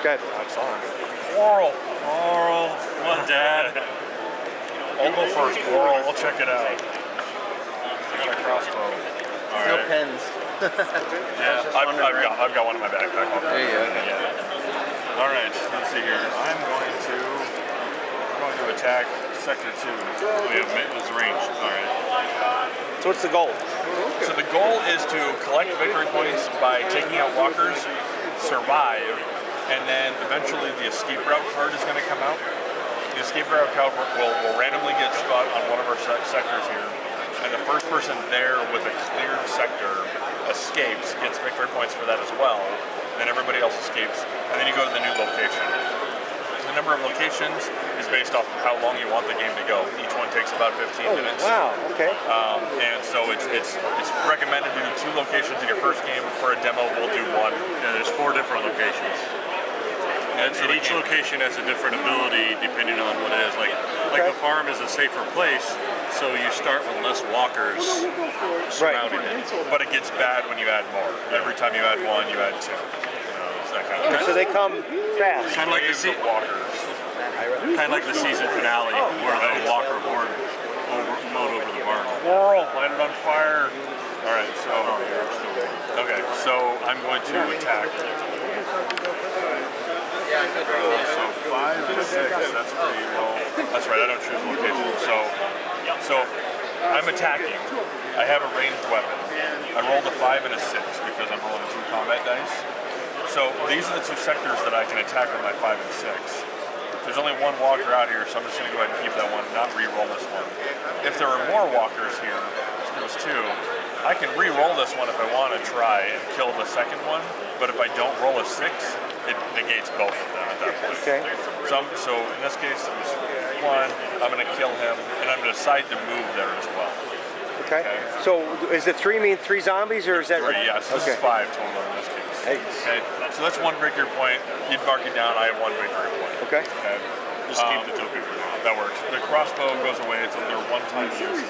Good. That's on. Oral. Come on, Dad. I'll go first. Oral. I'll check it out. I got a crossbow. All right. Pens. Yeah, I've got one in my backpack. There you go. Yeah. All right. Let's see here. I'm going to attack Sector 2. We have maintenance range. All right. So what's the goal? So the goal is to collect victory points by taking out walkers, survive, and then eventually the escape route card is going to come out. The escape route card will randomly get spot on one of our sectors here, and the first person there with a cleared sector escapes, gets victory points for that as well. Then everybody else escapes, and then you go to the new location. The number of locations is based off of how long you want the game to go. Each one takes about 15 minutes. Wow, okay. And so it's recommended to do 2 locations in your first game. For a demo, we'll do 1. Yeah, there's 4 different locations. And each location has a different ability depending on what it is. Like the farm is a safer place, so you start with less walkers surrounding it. But it gets bad when you add more. Every time you add 1, you add 2. So they come fast. Kind of like the season finale where the walker horde mowed over the barn. Squirrel landed on fire. All right, so I'm going to attack. So 5 and 6. That's pretty low. That's right. I don't choose location. So I'm attacking. I have a ranged weapon. I rolled a 5 and a 6 because I'm rolling 2 combat dice. So these are the 2 sectors that I can attack with my 5 and 6. There's only 1 walker out here, so I'm just going to go ahead and keep that one, not re-roll this one. If there are more walkers here, there's 2, I can re-roll this one if I want to try and kill the second one, but if I don't roll a 6, it negates both of them at that point. Okay. So in this case, there's 1, I'm going to kill him, and I'm going to decide to move there as well. Okay. So is it 3 mean 3 zombies, or is that 3, yes. This is 5 total in this case. Okay, so that's 1 victory point. You'd mark it down. I have 1 victory point. Okay. Just keep the token for now. That works. The crossbow goes away. It's their one-time use,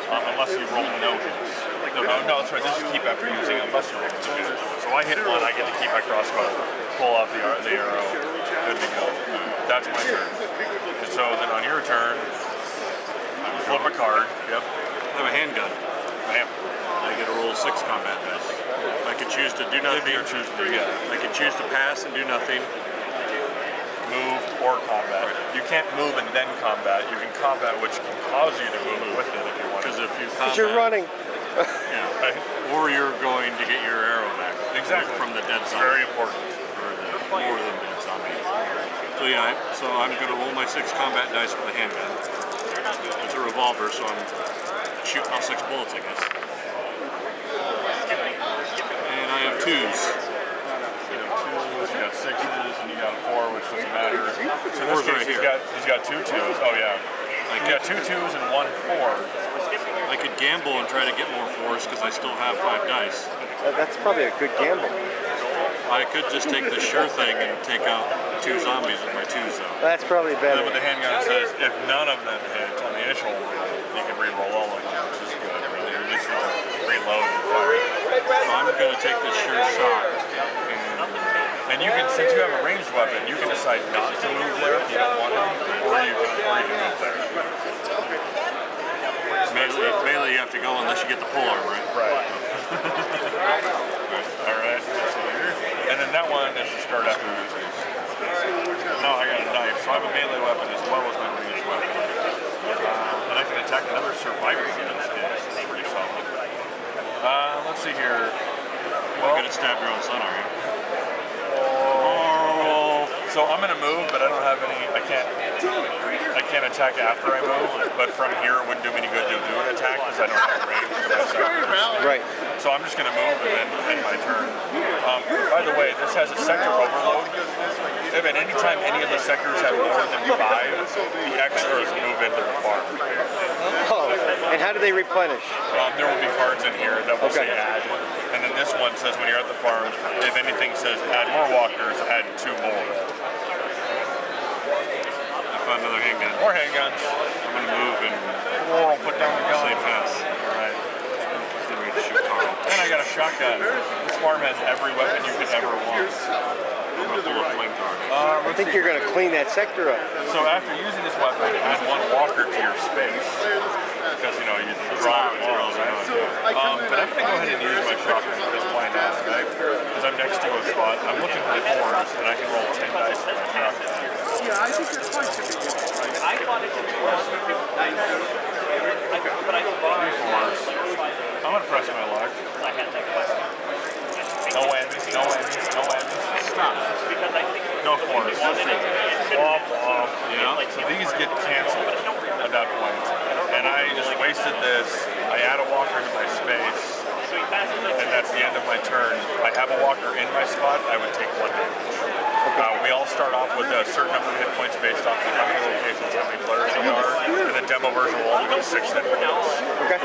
unless you roll no hits. No, that's right. This is keep after using, unless you roll no hits. So I hit 1. I get to keep my crossbow. Pull out the arrow. Good to go. That's my turn. And so then on your turn, you flip a card. Yep. I have a handgun. Bam. I get to roll 6 combat dice. I could choose to do nothing. I could choose to pass and do nothing. Move or combat. Right. You can't move and then combat. You can combat, which can cause you to move with it if you want. Because if you combat, you're running. Yeah. Right. Or you're going to get your arrow back. Exactly. From the dead zombie. Very important. Or the more than dead zombie. So yeah, so I'm going to roll my 6 combat dice with a handgun. It's a revolver, so I'm shooting off 6 bullets, I guess. And I have 2s. You got 6s and you got a 4, which doesn't matter. So in this case, right he's got 2 2s. Oh yeah. You got 2 2s and 1 4. I could gamble and try to get more 4s because I still have 5 dice. That's probably a good gamble. I could just take the sure thing and take out 2 zombies with my 2s though. That's probably better. With the handgun, it says if none of them hit on the initial roll, you can re-roll all of them, which is good. Really. At least you can reload and fire. So I'm going to take the sure shot. And you can, since you have a ranged weapon, you can decide not to move there if you don't want to, or you can move there. Melee, you have to go unless you get the polearm, right? Right. All right. And then that one is to start after using. Now I got a knife, so I have a melee weapon as well as my ranged weapon. And I can attack another survivor in this case. It's pretty solid. Let's see here. Well, you're going to stab your own son, are you? So I'm going to move, but I don't have any. I can't attack after I move. But from here, it wouldn't do me any good to do an attack because I don't have range. Right. So I'm just going to move and then end my turn. By the way, this has a sector overload. If at any time any of the sectors have more than 5, the extras move into the farm. Oh, and how do they replenish? There will be cards in here that will say add. And then this one says when you're at the farm, if anything says add more walkers, add 2 more. I found another handgun. More handguns. I'm going to move and put down the gun. say pass. Alright. Then we can shoot Carl. And I got a shotgun. This farm has every weapon you could ever want. I'm going to pull a flamethrower. I think you're going to clean that sector up. So after using this weapon, add one walker to your space. Because, you know, you draw it all, right? But I'm going to go ahead and use my shotgun, because why not, right? Because I'm next to a spot. I'm looking for fours, and I can roll 10 dice for my shotgun. Yeah, I think that's fine. I thought it was but I Three fours. I'm going to press my luck. No whammies, no whammies, no whammies. Stop. because I think No fours. Womp womp. You know? So these get canceled at that point. And I just wasted this. I add a walker to my space. And that's the end of my turn. I have a walker in my spot, I would take 1 damage. We all start off with a certain number of hit points based off of how many locations, how many players we are, and the demo version will only be 6 hit points. Okay.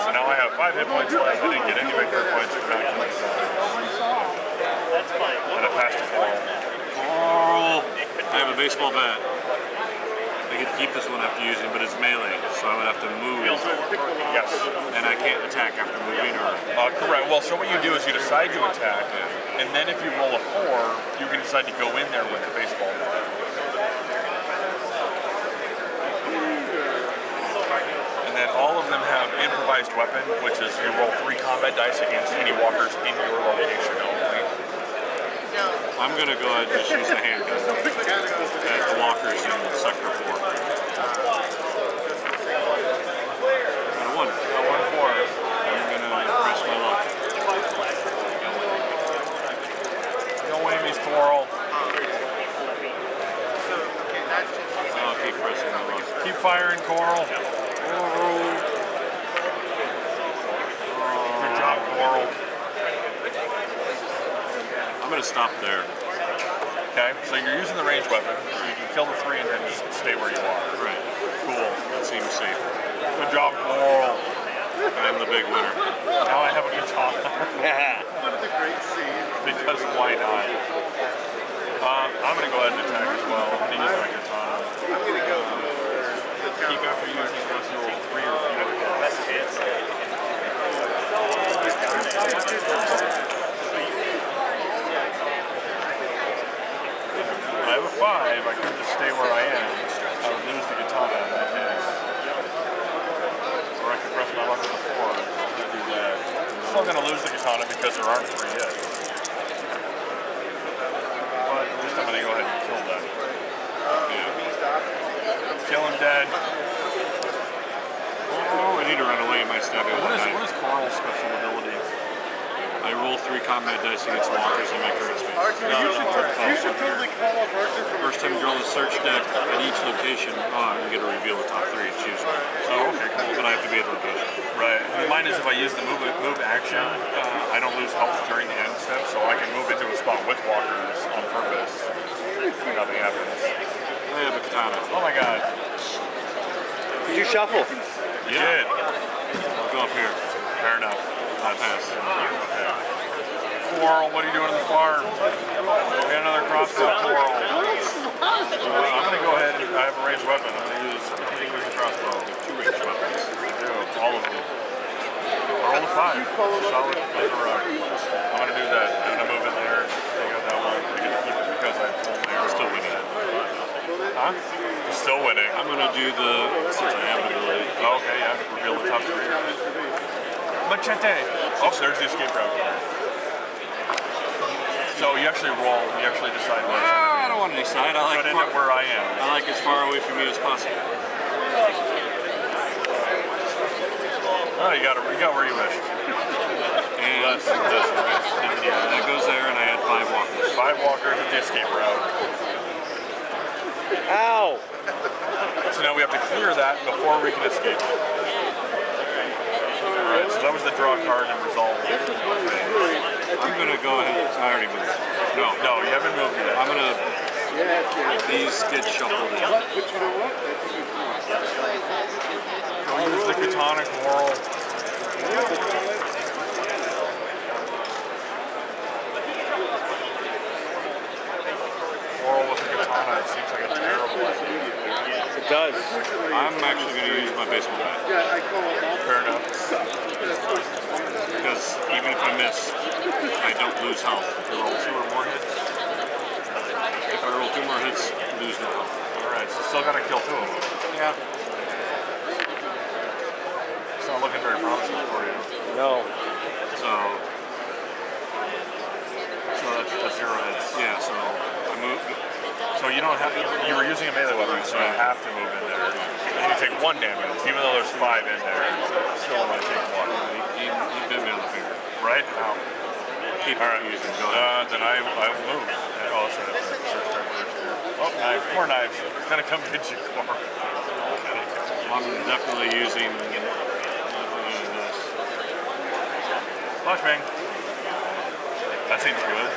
So now I have 5 hit points left. I didn't get any big hit points for not killing zombies. that's fine. And I passed a ball. Coral. I have a baseball bat. I get to keep this one after using, but it's melee, so I would have to move. Yes. And I can't attack after moving, or Correct. Well, so what you do is you decide to attack, and then if you roll a 4, you can decide to go in there with the baseball bat. And then all of them have improvised weapon, which is you roll 3 combat dice against any walkers in your location only. I'm gonna go ahead and just use the handgun at the walkers in sector 4. Got a 1. Got 1 4. I'm gonna press my luck. No whammies, Coral. I'll keep pressing my luck. Keep firing, Coral. Good job, Coral. I'm gonna stop there. Okay, so you're using the ranged weapon, so you can kill the 3 and then just stay where you are. Right. Cool. That seems safe. Good job, Coral. I'm the big winner. Now I have a katana. One of the great scenes. Because why not? I'm going to go ahead and attack as well. I'm going to use my katana. I'm gonna go Keep after using this, you roll 3 or fewer. Best chance. I have a 5. I could just stay where I am. I would lose the katana in that case. Or I could press my luck with a 4 to do that. I'm still going to lose the katana because there aren't 3 yet. But at least I'm going to go ahead and kill that. Kill him dead. Oh, I need to run away. My stabbing with What a is knife. Carl's special ability? I roll 3 combat dice against walkers in my current space. Archer, you should totally call up Archer from First time you roll the search deck at each location. Oh, I'm gonna reveal the top 3 and choose one. Oh, okay, cool. But I have to be at the location. Right. Mine is if I use the move action, I don't lose health during the end step, so I can move into a spot with walkers on purpose. Nothing happens. I have a katana. Oh my god. Did you shuffle? You did. I'll go up here. Fair enough. I'll pass. Coral, what are you doing on the farm? We got another crossbow, Coral. I'm going to go ahead and I have a ranged weapon. I'm going to use a crossbow. 2 ranged weapons. I do. All of them. Roll a 5. Solid as a rock. I'm going to do that. I'm going to move in there. Take out that one. I get to keep it because I pulled there. Still winning. Huh? You're still winning. I'm gonna do the, since I have an ability. Oh, okay, yeah. Reveal the top 3. Machete. Oh, there's the escape route. So you actually roll. You actually decide where it's I don't want to decide. I like But end up where I am. I like as far away from you as possible. Oh, you got where you wished. And Less, right? yeah, that goes there, and I had 5 walkers. 5 walkers at the escape route. Ow! So now we have to clear that before we can escape. Alright, so that was the draw card and resolve. I'm gonna go ahead. I already moved. No, you haven't moved yet. I'm gonna. These get shuffled in. But you know what? Use the katana, Coral. Coral with the katana, it seems like a terrible idea. It does. I'm actually gonna use my baseball bat Yeah, I call it all. Fair enough. because even if I miss, I don't lose health. You roll 2 or more hits. If I hits lose now. Alright, so still gotta kill 2 of them. Yeah. It's not looking very promising for you. No. So That's 0 hits. yeah. So I moved. So you don't have, you were using a melee weapon, so you have to move in there. And you take 1 damage, even though there's 5 in there. Still only take 1. He bit me on the finger. Right? How? Keep Alright. using. Go ahead. Then I move. Oh, that's right. Search card first. Oh, knife. More knives. Gonna come get you, Core. I'm definitely using this. Flashbang. That seems good.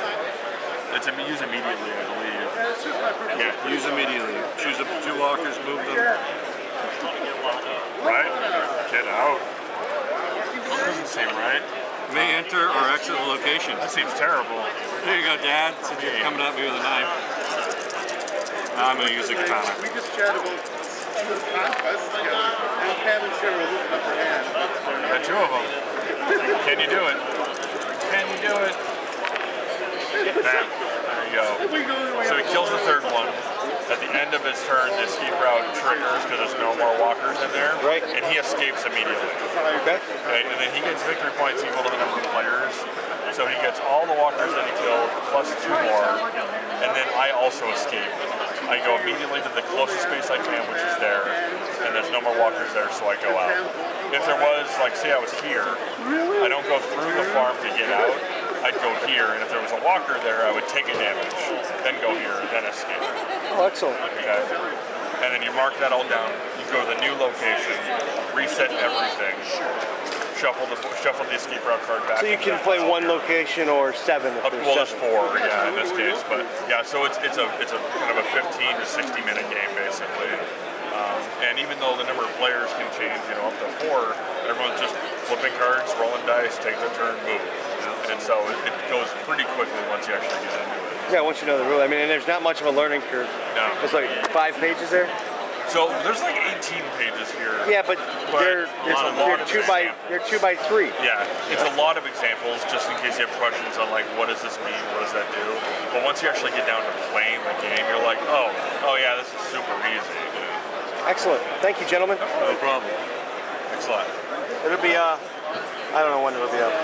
It's use immediately, I believe. Yeah, use immediately. Choose up to 2 walkers, move them. Right? Get out. Doesn't seem right. May enter or exit the location. That seems terrible. There you go, Dad. Since you're coming at me with a knife. I'm going to use a katana. We just chatted about conquest together, and Pam and Cheryl were looking up her hand. That's funny. Got 2 of them. Can you do it? Can you do it? Bam. There you go. We go the way So he kills the 3rd one. At the end of his turn, the escape route triggers because there's no more walkers in there. Right. And he escapes immediately. Okay. Okay, and then he gets victory points equal to the number of players. So he gets all the walkers that he killed, plus 2 more. And then I also escape. I go immediately to the closest space I can, which is there. And there's no more walkers there, so I go out. If there was, like, say I was here, I don't go through the farm to get out. I'd go here, and if there was a walker there, I would take a damage, then go here, then escape. Oh, excellent. Okay? And then you mark that all down, you go to the new location, reset everything, shuffle the escape route card back. So you can play 1 location or 7 if there's Well, there's 7. 4, yeah, in this case, but yeah, so it's a kind of a 15 to 60 minute game basically. And even though the number of players can change, up to 4, everyone's just flipping cards, rolling dice, take their turn, move. And so it goes pretty quickly once you actually get into it. Yeah, once you know the rule. I mean, and there's not much of a learning curve. No. It's like 5 pages there. So there's like 18 pages here. Yeah, but they're 2 by 3. Yeah, it's a lot of examples just in case you have questions on like what does this mean, what does that do. But once you actually get down to playing the game, you're like, oh yeah, this is super easy. Excellent. Thank you, gentlemen. No problem. Excellent. It'll be I don't know when it'll be up.